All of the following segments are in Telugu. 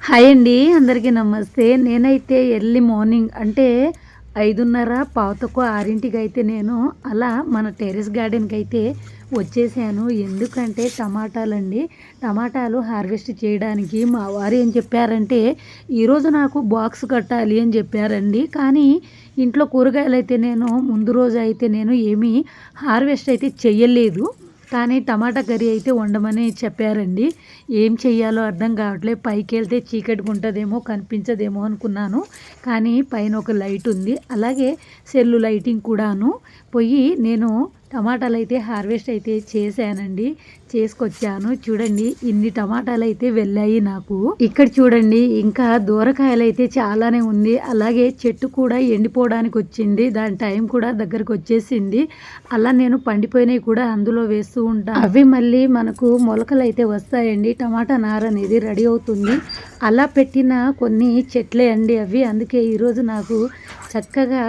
హాయ్ అండి, అందరికీ నమస్తే. నేనైతే ఎర్లీ మార్నింగ్ అంటే 5:30 పావుతక్కువ 6కి అయితే నేను అలా మన టెర్రస్ గార్డెన్కి అయితే వచ్చేసాను. ఎందుకంటే టమాటాలు హార్వెస్ట్ చేయడానికి మా వారు ఏం చెప్పారంటే ఈరోజు నాకు బాక్స్ కట్టాలి అని చెప్పారండి. కానీ ఇంట్లో కూరగాయలు అయితే నేను ముందు రోజు అయితే నేను ఏమీ హార్వెస్ట్ అయితే చెయ్యలేదు. కానీ టమాటా కర్రీ అయితే వండమని చెప్పారండి. ఏం చెయ్యాలో అర్థం కావట్లేదు. పైకెళ్తే చీకటిగా ఉంటుందేమో, కనిపించదేమో అనుకున్నాను. కానీ పైన ఒక లైట్ ఉంది, అలాగే సెల్లు లైటింగ్ కూడాను. పోయి నేను టమాటాలు అయితే హార్వెస్ట్ అయితే చేశానండి, చేసుకొచ్చాను. చూడండి ఇన్ని టమాటాలు అయితే వెళ్ళాయి నాకు. ఇక్కడ చూడండి ఇంకా దూరకాయలు అయితే చాలానే ఉంది. అలాగే చెట్టు కూడా ఎండిపోవడానికి వచ్చింది, దాని టైం కూడా దగ్గరకు వచ్చేసింది. అలా నేను పండిపోయినవి కూడా అందులో వేస్తూ ఉంటాను. అవి మళ్ళీ మనకు మొలకలు అయితే వస్తాయండి. టమాటా నార అనేది రెడీ అవుతుంది. అలా పెట్టిన కొన్ని చెట్లే అండి అవి. అందుకే ఈరోజు నాకు చక్కగా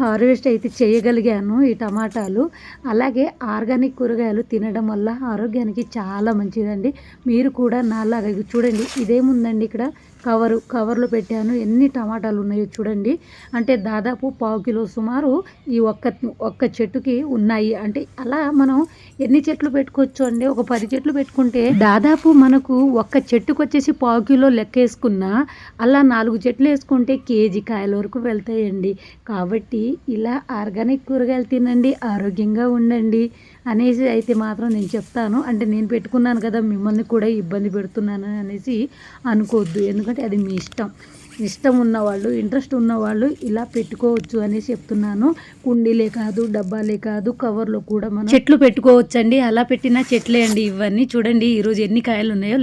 హార్వెస్ట్ అయితే చేయగలిగాను ఈ టమాటాలు. అలాగే ఆర్గానిక్ కూరగాయలు తినడం వల్ల ఆరోగ్యానికి చాలా మంచిదండి. మీరు కూడా నాలాగా చూడండి, ఇదేముందండి ఇక్కడ కవర్లో పెట్టాను. ఎన్ని టమాటాలు ఉన్నాయో చూడండి. అంటే దాదాపు పావు కిలో సుమారు ఈ ఒక్క చెట్టుకి ఉన్నాయి. అంటే అలా మనం ఎన్ని చెట్లు పెట్టుకోవచ్చు అండి, ఒక 10 చెట్లు పెట్టుకుంటే దాదాపు మనకు ఒక్క చెట్టుకు వచ్చేసి పావు కిలో లెక్క వేసుకున్నా అలా 4 చెట్లు వేసుకుంటే కేజీ కాయల వరకు వెళ్తాయండి. కాబట్టి ఇలా ఆర్గానిక్ కూరగాయలు తినండి, ఆరోగ్యంగా ఉండండి అనేసి అయితే మాత్రం నేను చెప్తాను. అంటే నేను పెట్టుకున్నాను కదా, మిమ్మల్ని కూడా ఇబ్బంది పెడుతున్నాను అనేసి అనుకోవద్దు. ఎందుకంటే అది మీ ఇష్టం ఉన్నవాళ్ళు, ఇంట్రెస్ట్ ఉన్నవాళ్ళు ఇలా పెట్టుకోవచ్చు అనేసి చెప్తున్నాను. కుండీలే కాదు, డబ్బాలే కాదు, కవర్లో కూడా మనం చెట్లు పెట్టుకోవచ్చండి. అలా పెట్టిన చెట్లే అండి ఇవన్నీ. చూడండి ఈరోజు ఎన్ని కాయలు ఉన్నాయో.